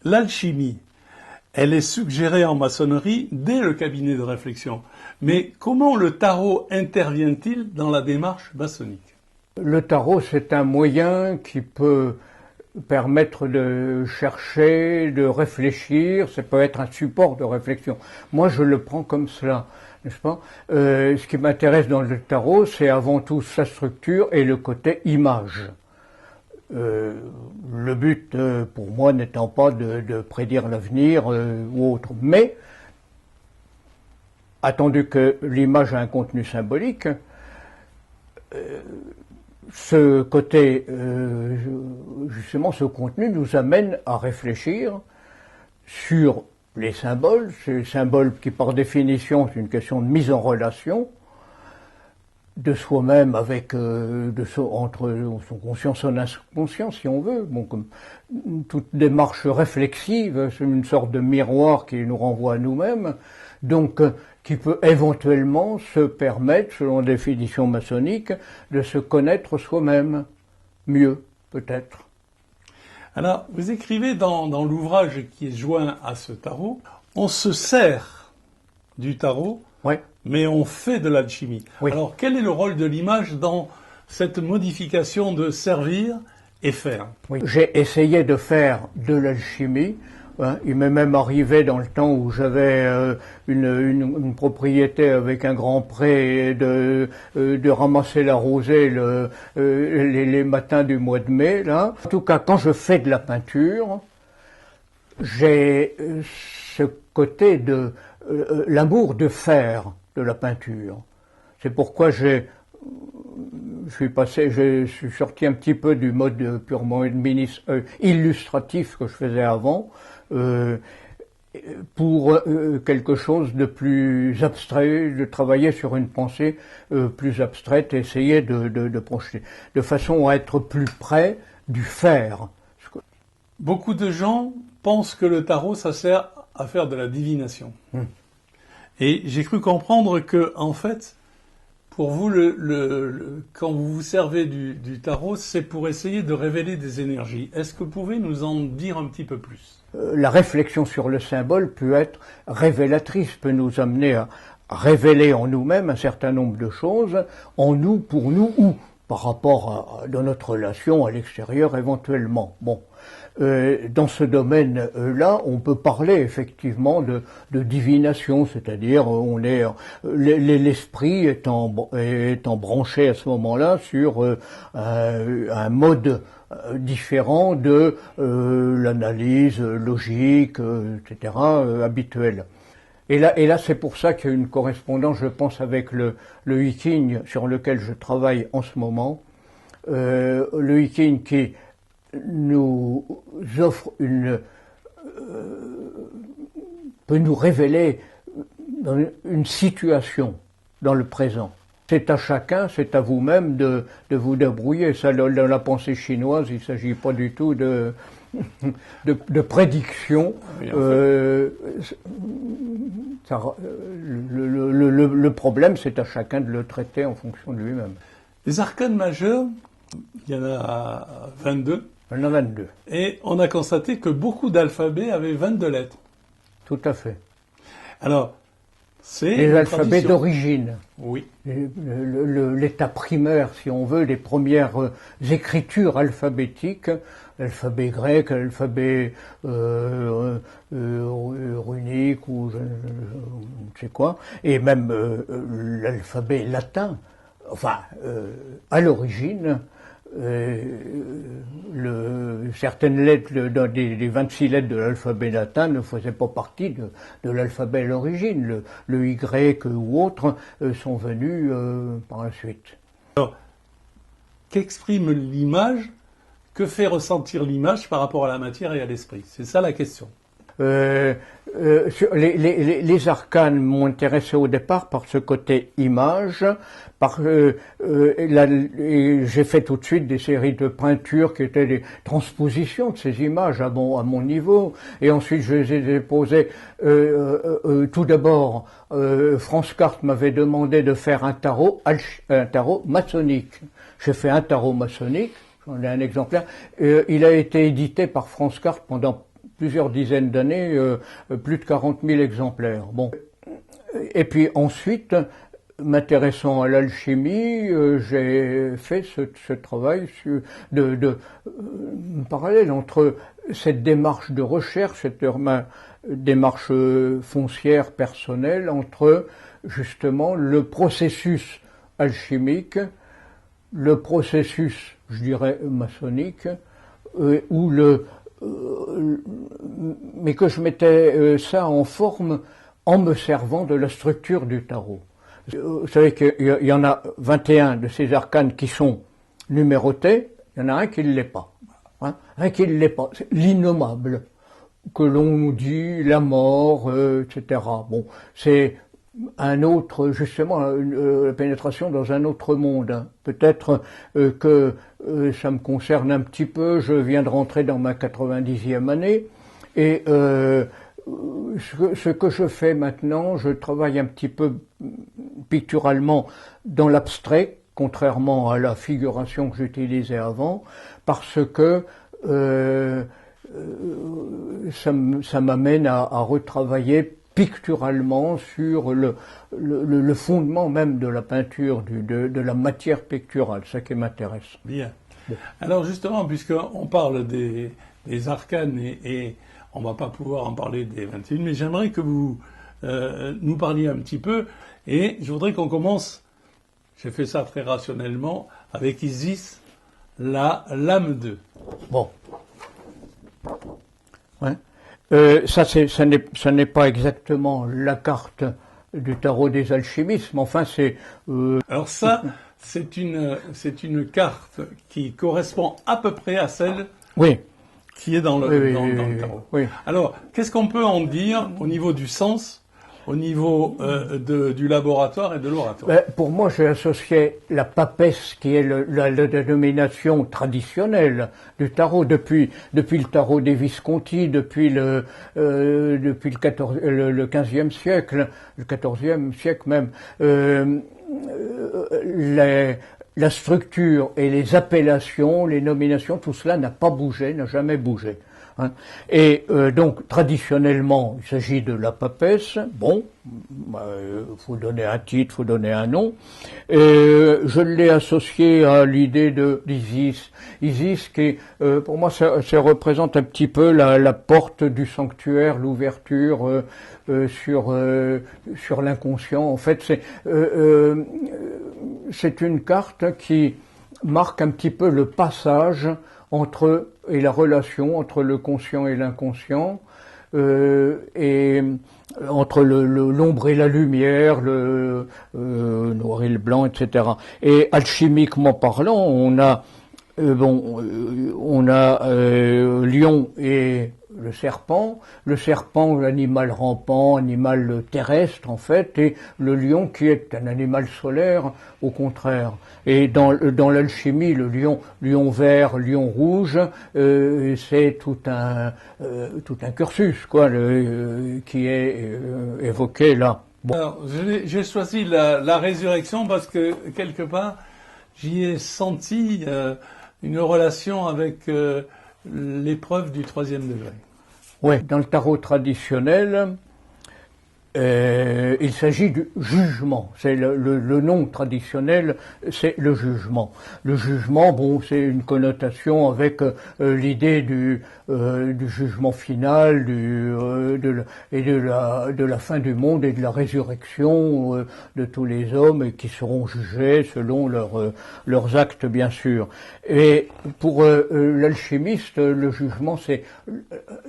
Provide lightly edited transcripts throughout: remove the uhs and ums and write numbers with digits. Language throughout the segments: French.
L'alchimie, elle est suggérée en maçonnerie dès le cabinet de réflexion. Mais comment le tarot intervient-il dans la démarche maçonnique? Le tarot, c'est un moyen qui peut permettre de chercher, de réfléchir, ça peut être un support de réflexion. Moi, je le prends comme cela, n'est-ce pas? Ce qui m'intéresse dans le tarot, c'est avant tout sa structure et le côté image. Le but, pour moi, n'étant pas de prédire l'avenir ou autre, mais, attendu que l'image a un contenu symbolique, ce côté, justement, ce contenu nous amène à réfléchir sur les symboles, ces symboles qui, par définition, c'est une question de mise en relation de soi-même avec, entre son conscience et son inconscient, si on veut. Bon, comme toute démarche réflexive, c'est une sorte de miroir qui nous renvoie à nous-mêmes, donc qui peut éventuellement se permettre, selon la définition maçonnique, de se connaître soi-même mieux, peut-être. Alors, vous écrivez dans l'ouvrage qui est joint à ce tarot, on se sert du tarot, ouais, mais on fait de l'alchimie. Oui. Alors, quel est le rôle de l'image dans cette modification de servir et faire? Oui. J'ai essayé de faire de l'alchimie. Hein. Il m'est même arrivé dans le temps où j'avais une propriété avec un grand pré de ramasser la rosée les matins du mois de mai. Là. En tout cas, quand je fais de la peinture, j'ai ce côté de l'amour de faire de la peinture. C'est pourquoi je suis sorti un petit peu du mode purement illustratif que je faisais avant, pour quelque chose de plus abstrait, de travailler sur une pensée plus abstraite, essayer de projeter, de façon à être plus près du faire. Beaucoup de gens pensent que le tarot, ça sert à faire de la divination. Et j'ai cru comprendre que, en fait, pour vous, quand vous vous servez du tarot, c'est pour essayer de révéler des énergies. Est-ce que vous pouvez nous en dire un petit peu plus? La réflexion sur le symbole peut être révélatrice, peut nous amener à révéler en nous-mêmes un certain nombre de choses, en nous, pour nous, ou par rapport à notre relation à l'extérieur éventuellement. Bon. Dans ce domaine-là, on peut parler effectivement de divination, c'est-à-dire l'esprit étant branché à ce moment-là sur un mode différent de l'analyse logique, etc. Habituelle. Et là, c'est pour ça qu'il y a une correspondance, je pense, avec le I Ching sur lequel je travaille en ce moment. Le I Ching qui nous offre peut nous révéler une situation dans le présent. C'est à chacun, c'est à vous-même de vous débrouiller. Ça, dans la pensée chinoise, il ne s'agit pas du tout de prédiction. Oui, le problème, c'est à chacun de le traiter en fonction de lui-même. Les arcanes majeures, il y en a 22. Il y en a 22. Et on a constaté que beaucoup d'alphabets avaient 22 lettres. Tout à fait. Alors, c'est les alphabets d'origine. Oui. L'état primaire, si on veut, les premières écritures alphabétiques, l'alphabet grec, l'alphabet runique ou je ne sais quoi, et même l'alphabet latin, enfin, à l'origine, certaines lettres, des 26 lettres de l'alphabet latin ne faisaient pas partie de l'alphabet à l'origine. Le Y ou autres sont venus par la suite. Alors, qu'exprime l'image? Que fait ressentir l'image par rapport à la matière et à l'esprit? C'est ça la question. Les arcanes m'ont intéressé au départ par ce côté image. J'ai fait tout de suite des séries de peintures qui étaient des transpositions de ces images à mon niveau. Et ensuite, je les ai posées. Tout d'abord, France Carte m'avait demandé de faire un tarot maçonnique. J'ai fait un tarot maçonnique. J'en ai un exemplaire. Il a été édité par France Carte pendant plusieurs dizaines d'années, plus de 40 000 exemplaires. Bon. Et puis ensuite, m'intéressant à l'alchimie, j'ai fait ce travail parallèle entre cette démarche de recherche, cette démarche foncière personnelle, entre justement le processus alchimique, le processus, je dirais, maçonnique, mais que je mettais ça en forme en me servant de la structure du tarot. Vous savez qu'il y en a 21 de ces arcanes qui sont numérotés, il y en a un qui ne l'est pas. Hein, un qui ne l'est pas, c'est l'innommable, que l'on dit la mort, etc. Bon, c'est un autre, justement, la pénétration dans un autre monde. Hein. Peut-être que ça me concerne un petit peu, je viens de rentrer dans ma 90e année, et ce que je fais maintenant, je travaille un petit peu picturalement dans l'abstrait, contrairement à la figuration que j'utilisais avant, parce que ça m'amène à retravailler picturalement sur le fondement même de la peinture, de la matière picturale, ça qui m'intéresse. Bien. Bon. Alors justement, puisqu'on parle des arcanes et on ne va pas pouvoir en parler des 21, mais j'aimerais que vous nous parliez un petit peu, et je voudrais qu'on commence, j'ai fait ça très rationnellement, avec Isis, la lame 2. Bon. Ouais. Ça n'est pas exactement la carte du tarot des alchimistes, mais enfin c'est... Alors ça, c'est une carte qui correspond à peu près à celle oui. qui est dans le tarot. Oui. Alors, qu'est-ce qu'on peut en dire au niveau du sens, au niveau du laboratoire et de l'oratoire? Pour moi, j'ai associé la papesse, qui est la dénomination traditionnelle du tarot depuis le tarot des Visconti, depuis le 15e siècle, le 14e siècle même. La structure et les appellations, les nominations, tout cela n'a pas bougé, n'a jamais bougé. Hein. Et donc, traditionnellement, il s'agit de la papesse. Bon, faut donner un titre, faut donner un nom. Je l'ai associé à l'idée d'Isis. Isis, qui, pour moi, ça représente un petit peu la porte du sanctuaire, l'ouverture sur l'inconscient. En fait, c'est une carte qui marque un petit peu le passage et la relation entre le conscient et l'inconscient, et entre l'ombre et la lumière, le noir et le blanc, etc. Et alchimiquement parlant, on a lion et le serpent, l'animal rampant, animal terrestre en fait, et le lion qui est un animal solaire au contraire. Et dans l'alchimie, le lion vert, lion rouge, c'est tout un cursus quoi, qui est évoqué là. Bon. Alors, j'ai choisi la résurrection parce que quelque part j'y ai senti une relation avec l'épreuve du 3e degré. Oui, dans le tarot traditionnel, il s'agit du jugement. C'est le nom traditionnel, c'est le jugement. Le jugement, bon, c'est une connotation avec l'idée du jugement final, de la fin du monde et de la résurrection de tous les hommes qui seront jugés selon leurs actes, bien sûr. Et pour l'alchimiste, le jugement, c'est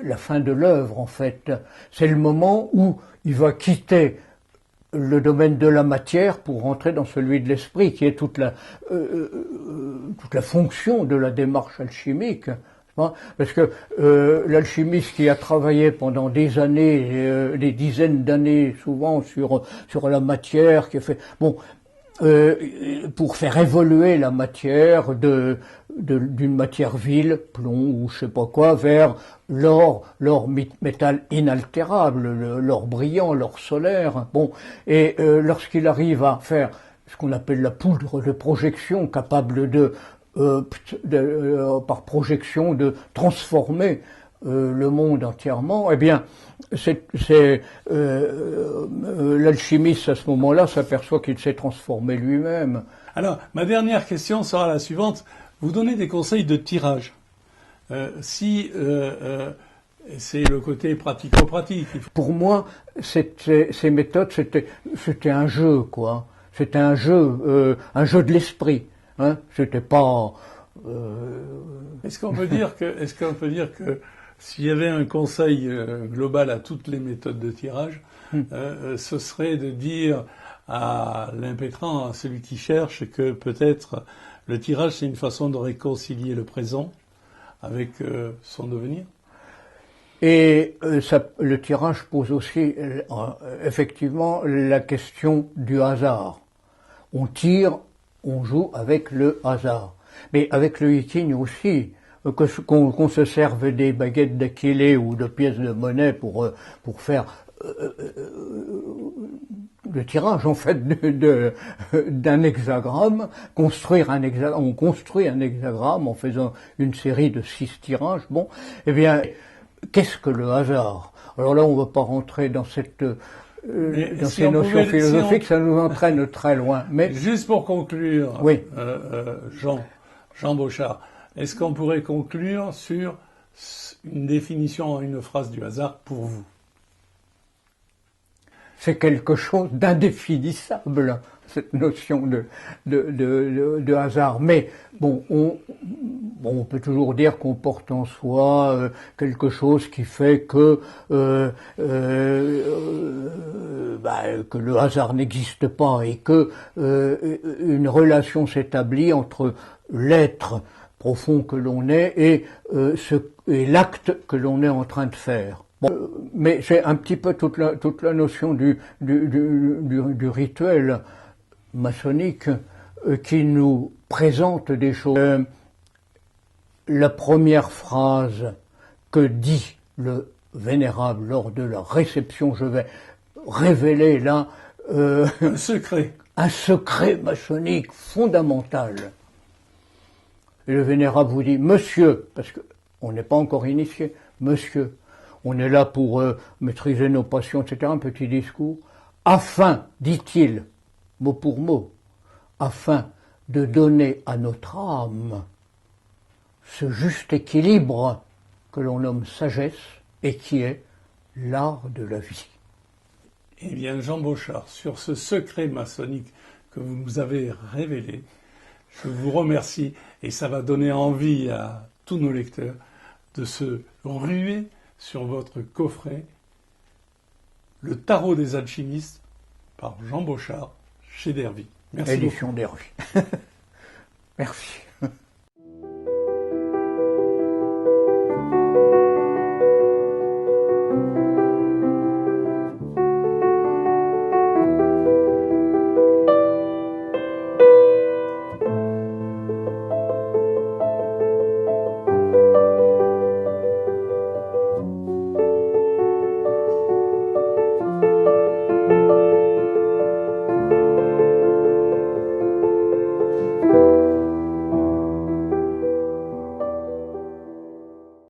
la fin de l'œuvre, en fait. C'est le moment où il va quitter le domaine de la matière pour rentrer dans celui de l'esprit, qui est toute la fonction de la démarche alchimique. Parce que l'alchimiste qui a travaillé pendant des années, des dizaines d'années souvent sur la matière, qui a fait pour faire évoluer la matière d'une matière vile, plomb ou je sais pas quoi, vers l'or métal inaltérable, l'or brillant, l'or solaire. Bon, et lorsqu'il arrive à faire ce qu'on appelle la poudre de projection, capable par projection de transformer le monde entièrement, eh bien, l'alchimiste à ce moment-là s'aperçoit qu'il s'est transformé lui-même. Alors, ma dernière question sera la suivante. Vous donnez des conseils de tirage. C'est le côté pratico-pratique. Pour moi, ces méthodes, c'était un jeu, quoi. C'était un jeu de l'esprit. Hein. C'était pas. Est-ce qu'on peut dire que s'il y avait un conseil global à toutes les méthodes de tirage, ce serait de dire à l'impétrant, à celui qui cherche, que peut-être le tirage c'est une façon de réconcilier le présent avec son devenir? Et le tirage pose aussi effectivement la question du hasard. On tire, on joue avec le hasard. Mais avec le Iking aussi, qu'on se serve des baguettes d'Aquilée ou de pièces de monnaie pour faire le tirage en fait d'un hexagramme, on construit un hexagramme en faisant une série de 6 tirages. Bon, eh bien, qu'est-ce que le hasard? Alors là, on ne va pas rentrer dans ces notions philosophiques, ça nous entraîne très loin. Mais juste pour conclure, oui. Jean Bochart, est-ce qu'on pourrait conclure sur une définition en une phrase du hasard pour vous? C'est quelque chose d'indéfinissable, cette notion de hasard. Mais bon, on peut toujours dire qu'on porte en soi quelque chose qui fait que le hasard n'existe pas et que une relation s'établit entre l'être profond que l'on est et l'acte que l'on est en train de faire. Bon, mais c'est un petit peu toute la notion du rituel maçonnique qui nous présente des choses. La première phrase que dit le vénérable lors de la réception, je vais révéler là un secret maçonnique fondamental. Et le vénérable vous dit, monsieur, parce qu'on n'est pas encore initié, monsieur, on est là pour maîtriser nos passions, etc., un petit discours, afin, dit-il, mot pour mot, afin de donner à notre âme ce juste équilibre que l'on nomme sagesse et qui est l'art de la vie. Eh bien, Jean Bochart, sur ce secret maçonnique que vous nous avez révélé, je vous remercie et ça va donner envie à tous nos lecteurs de se ruer sur votre coffret, Le Tarot des alchimistes, par Jean Bochart, chez Dervy. Merci. Édition Dervy. Merci.